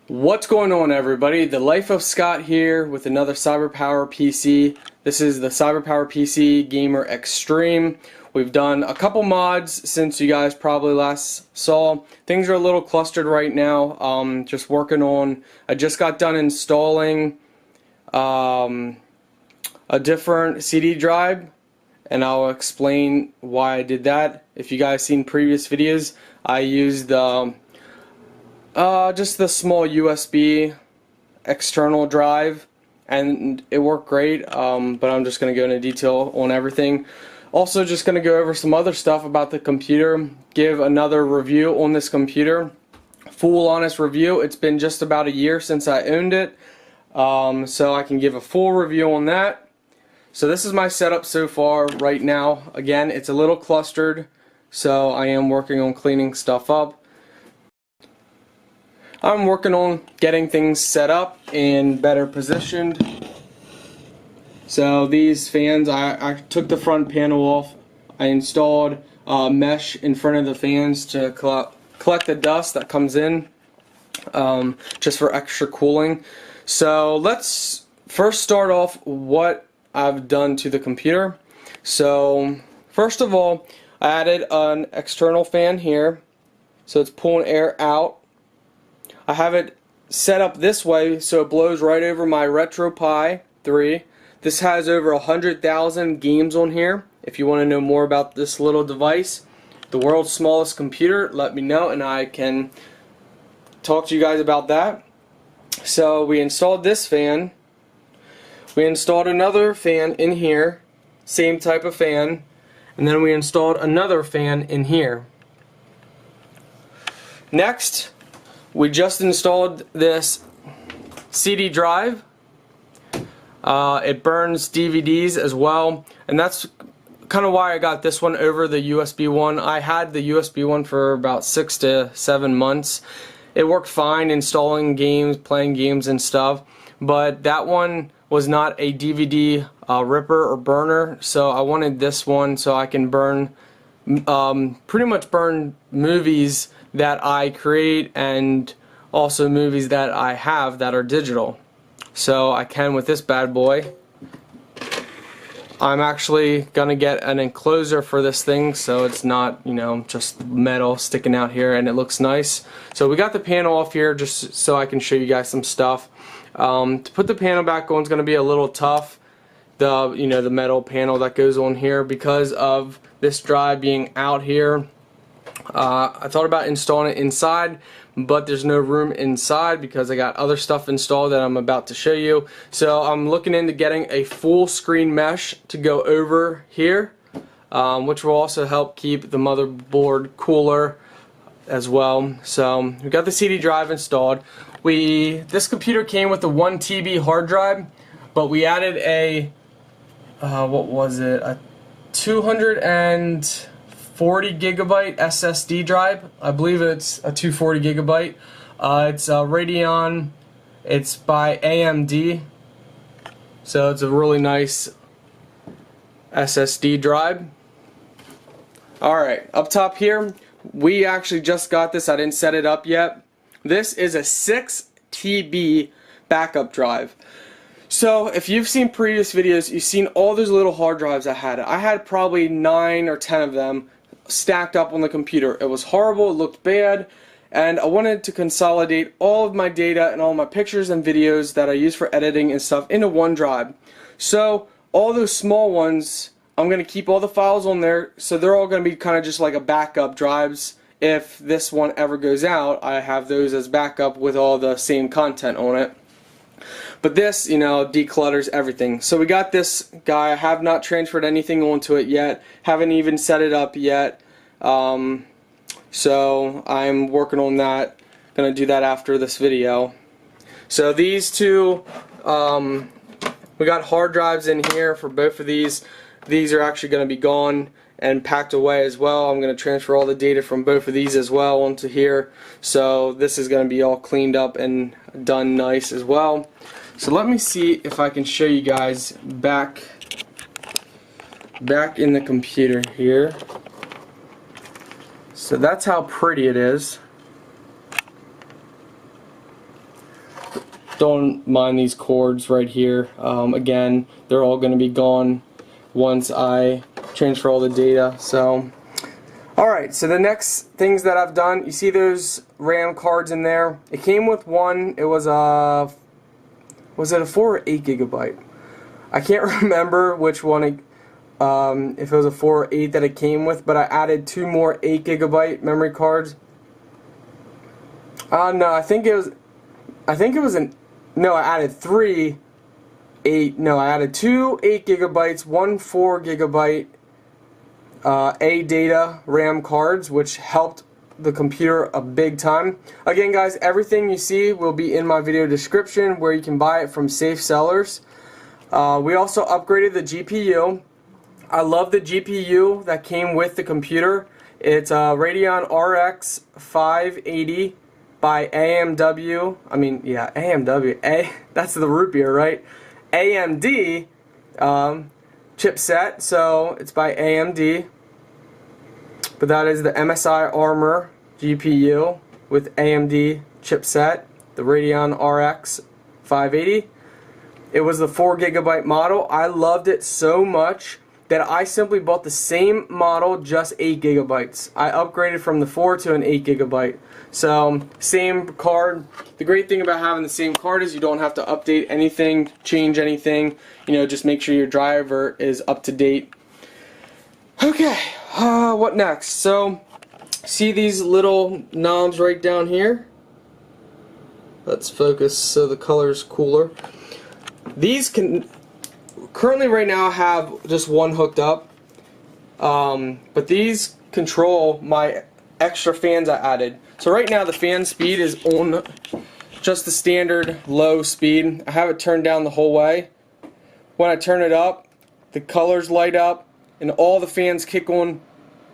What's going on, everybody? The Life of Scott here with another CyberpowerPC. This is the CyberpowerPC Gamer Extreme. We've done a couple mods since you guys probably last saw. Things are a little clustered right now. Just working on. I just got done installing a different CD drive, and I'll explain why I did that. If you guys seen previous videos, I used just the small USB external drive, and it worked great, but I'm just going to go into detail on everything. Also, just going to go over some other stuff about the computer, give another review on this computer, full honest review. It's been just about a year since I owned it, so I can give a full review on that. So this is my setup so far right now. Again, it's a little clustered, so I am working on cleaning stuff up. I'm working on getting things set up and better positioned. So these fans, I took the front panel off. I installed mesh in front of the fans to collect the dust that comes in, just for extra cooling. So let's first start off what I've done to the computer. So first of all, I added an external fan here, so it's pulling air out. I have it set up this way so it blows right over my RetroPie 3. This has over 100,000 games on here. If you want to know more about this little device, the world's smallest computer, let me know and I can talk to you guys about that. So we installed this fan. We installed another fan in here, same type of fan, and then we installed another fan in here. Next, we just installed this CD drive. It burns DVDs as well, and that's kind of why I got this one over the USB one. I had the USB one for about 6 to 7 months. It worked fine installing games, playing games and stuff, but that one was not a DVD ripper or burner, so I wanted this one so I can burn, pretty much burn movies that I create and also movies that I have that are digital. So I can with this bad boy. I'm actually gonna get an enclosure for this thing so it's not, you know, just metal sticking out here, and it looks nice. So we got the panel off here just so I can show you guys some stuff. To put the panel back on is gonna be a little tough. The metal panel that goes on here, because of this drive being out here. I thought about installing it inside, but there's no room inside because I got other stuff installed that I'm about to show you. So I'm looking into getting a full screen mesh to go over here, which will also help keep the motherboard cooler as well. So we got the CD drive installed. This computer came with a 1 TB hard drive, but we added a what was it? A 240 gigabyte SSD drive. I believe it's a 240 gigabyte. It's a Radeon. It's by AMD. So it's a really nice SSD drive. Alright, up top here, we actually just got this. I didn't set it up yet. This is a 6 TB backup drive. So if you've seen previous videos, you've seen all those little hard drives I had. I had probably 9 or 10 of them stacked up on the computer. It was horrible, it looked bad, and I wanted to consolidate all of my data and all my pictures and videos that I use for editing and stuff into one drive. So all those small ones, I'm going to keep all the files on there, so they're all going to be kind of just like a backup drives. If this one ever goes out, I have those as backup with all the same content on it. But this, you know, declutters everything. So we got this guy. I have not transferred anything onto it yet. Haven't even set it up yet. So I'm working on that. Gonna do that after this video. So these two, we got hard drives in here for both of these. These are actually going to be gone and packed away as well. I'm going to transfer all the data from both of these as well onto here. So this is going to be all cleaned up and done nice as well. So let me see if I can show you guys back in the computer here. So that's how pretty it is. don't mind these cords right here. Again, they're all going to be gone once I transfer all the data. So, alright, so the next things that I've done, you see those RAM cards in there? It came with one. It was it a 4 or 8 gigabyte? I can't remember which one, if it was a 4 or 8 that it came with, but I added 2 more 8 gigabyte memory cards. No, I think it was no, I added 3 8, no, I added 2 8 gigabytes, 1 4 gigabyte data RAM cards, which helped the computer a big time. Again, guys, everything you see will be in my video description where you can buy it from safe sellers. We also upgraded the GPU. I love the GPU that came with the computer. It's a Radeon RX 580 by AMW. I mean, yeah, AMW. That's the root beer, right? AMD chipset. So it's by AMD. But that is the MSI Armor GPU with AMD chipset, the Radeon RX 580. It was the 4 gigabyte model. I loved it so much that I simply bought the same model, just 8 gigabytes. I upgraded from the 4 to an 8 gigabyte. So, same card. The great thing about having the same card is you don't have to update anything, change anything. You know, just make sure your driver is up to date. Okay, what next? So, see these little knobs right down here? Let's focus so the color's cooler. These can currently right now have just one hooked up, but these control my extra fans I added. So right now the fan speed is on just the standard low speed. I have it turned down the whole way. When I turn it up, the colors light up and all the fans kick on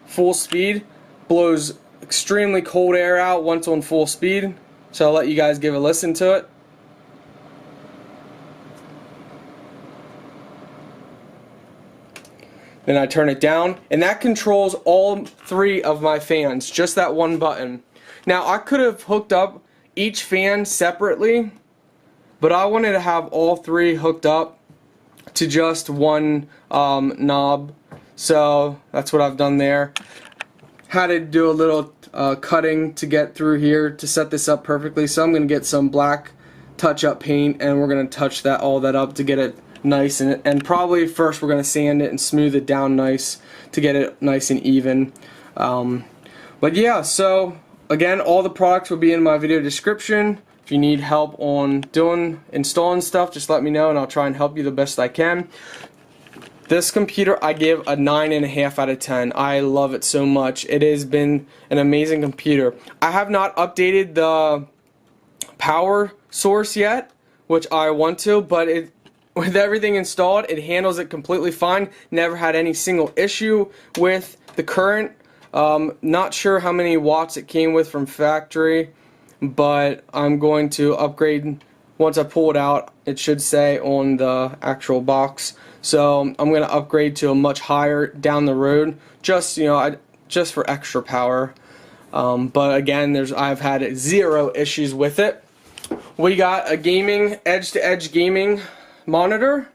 full speed. Blows extremely cold air out once on full speed. So I'll let you guys give a listen to it. Then I turn it down, and that controls all 3 of my fans, just that one button. Now I could have hooked up each fan separately, but I wanted to have all 3 hooked up to just one knob, so that's what I've done there. Had to do a little cutting to get through here to set this up perfectly, so I'm going to get some black touch-up paint, and we're going to touch all that up to get it nice, and probably first we're going to sand it and smooth it down nice to get it nice and even. But yeah, so again, all the products will be in my video description. If you need help on installing stuff, just let me know and I'll try and help you the best I can. This computer I give a 9.5 out of 10. I love it so much. It has been an amazing computer. I have not updated the power source yet, which I want to, but with everything installed, it handles it completely fine. Never had any single issue with the current. Not sure how many watts it came with from factory, but I'm going to upgrade. Once I pull it out, it should say on the actual box. So I'm going to upgrade to a much higher down the road, just just for extra power. But again, I've had 0 issues with it. We got a gaming edge-to-edge gaming monitor.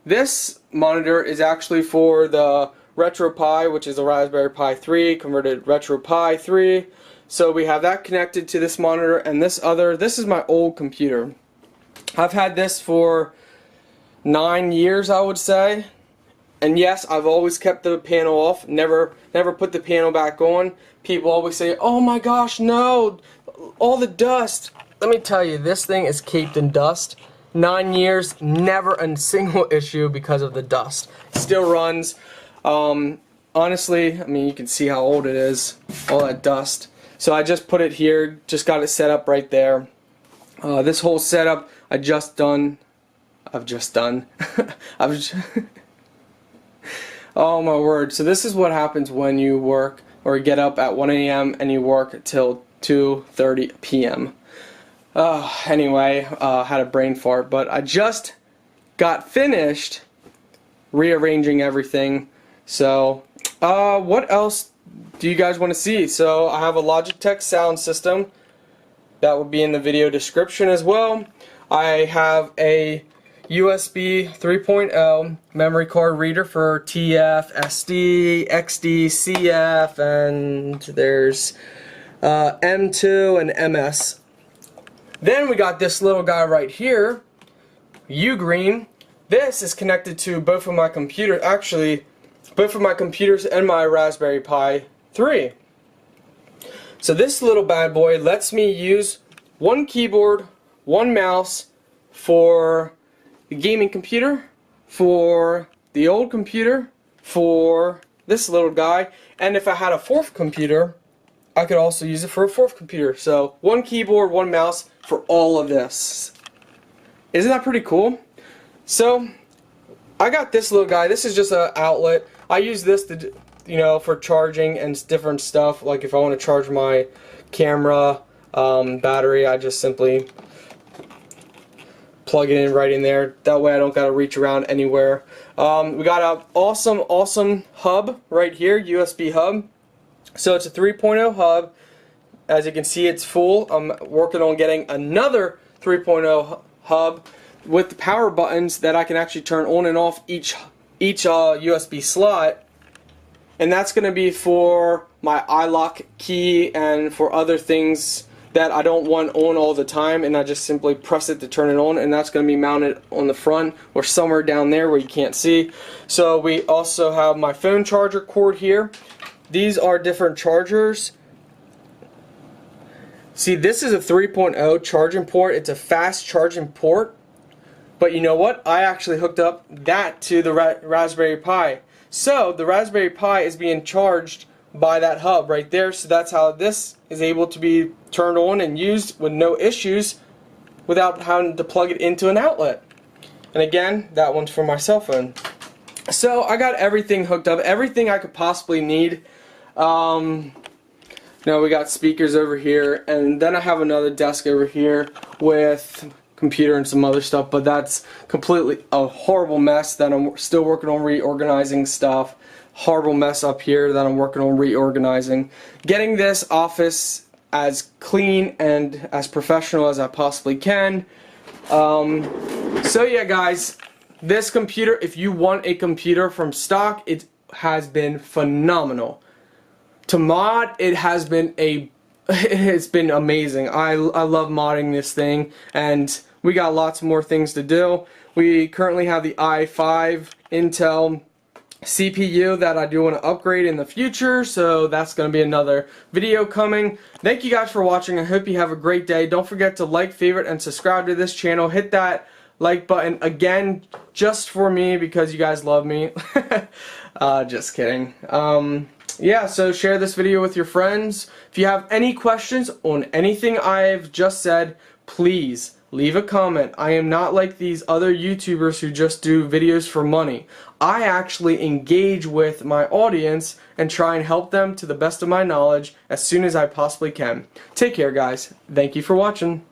This monitor is actually for the RetroPie, which is a Raspberry Pi 3 converted RetroPie 3. So we have that connected to this monitor, and this is my old computer. I've had this for 9 years, I would say. And yes, I've always kept the panel off, never put the panel back on. People always say, "Oh my gosh, no, all the dust." Let me tell you, this thing is caked in dust. 9 years, never a single issue because of the dust. Still runs. Honestly, I mean, you can see how old it is, all that dust. So I just put it here, just got it set up right there. This whole setup I've just done. Oh my word. So this is what happens when you work or get up at 1 a.m. and you work till 2:30 p.m. Anyway, had a brain fart, but I just got finished rearranging everything. So, what else do you guys want to see? So, I have a Logitech sound system. that will be in the video description as well. I have a USB 3.0 memory card reader for TF, SD, XD, CF, and there's M2 and MS. Then we got this little guy right here, Ugreen. This is connected to both of my computers, actually both of my computers and my Raspberry Pi 3. So this little bad boy lets me use one keyboard, one mouse for the gaming computer, for the old computer, for this little guy, and if I had a fourth computer, I could also use it for a fourth computer. So one keyboard, one mouse for all of this. Isn't that pretty cool? So I got this little guy. This is just an outlet. I use this to, for charging and different stuff. Like if I want to charge my camera battery, I just simply plug it in right in there. That way I don't gotta reach around anywhere. We got an awesome hub right here, USB hub. So it's a 3.0 hub. As you can see, it's full. I'm working on getting another 3.0 hub with the power buttons that I can actually turn on and off each USB slot, and that's going to be for my iLock key and for other things that I don't want on all the time, and I just simply press it to turn it on, and that's going to be mounted on the front or somewhere down there where you can't see. So we also have my phone charger cord here. These are different chargers. See, this is a 3.0 charging port. It's a fast charging port. But you know what? I actually hooked up that to the Raspberry Pi. So the Raspberry Pi is being charged by that hub right there. So that's how this is able to be turned on and used with no issues without having to plug it into an outlet. And again, that one's for my cell phone. So I got everything hooked up, everything I could possibly need. Now we got speakers over here, and then I have another desk over here with computer and some other stuff, but that's completely a horrible mess that I'm still working on reorganizing stuff. Horrible mess up here that I'm working on reorganizing. Getting this office as clean and as professional as I possibly can. So yeah guys, this computer, if you want a computer from stock, it has been phenomenal. To mod, it's been amazing. I love modding this thing, and we got lots more things to do. We currently have the i5 Intel CPU that I do want to upgrade in the future, so that's going to be another video coming. Thank you guys for watching. I hope you have a great day. Don't forget to like, favorite, and subscribe to this channel. Hit that like button again just for me because you guys love me. Just kidding. Yeah, so share this video with your friends. If you have any questions on anything I've just said, please leave a comment. I am not like these other YouTubers who just do videos for money. I actually engage with my audience and try and help them to the best of my knowledge as soon as I possibly can. Take care, guys. Thank you for watching.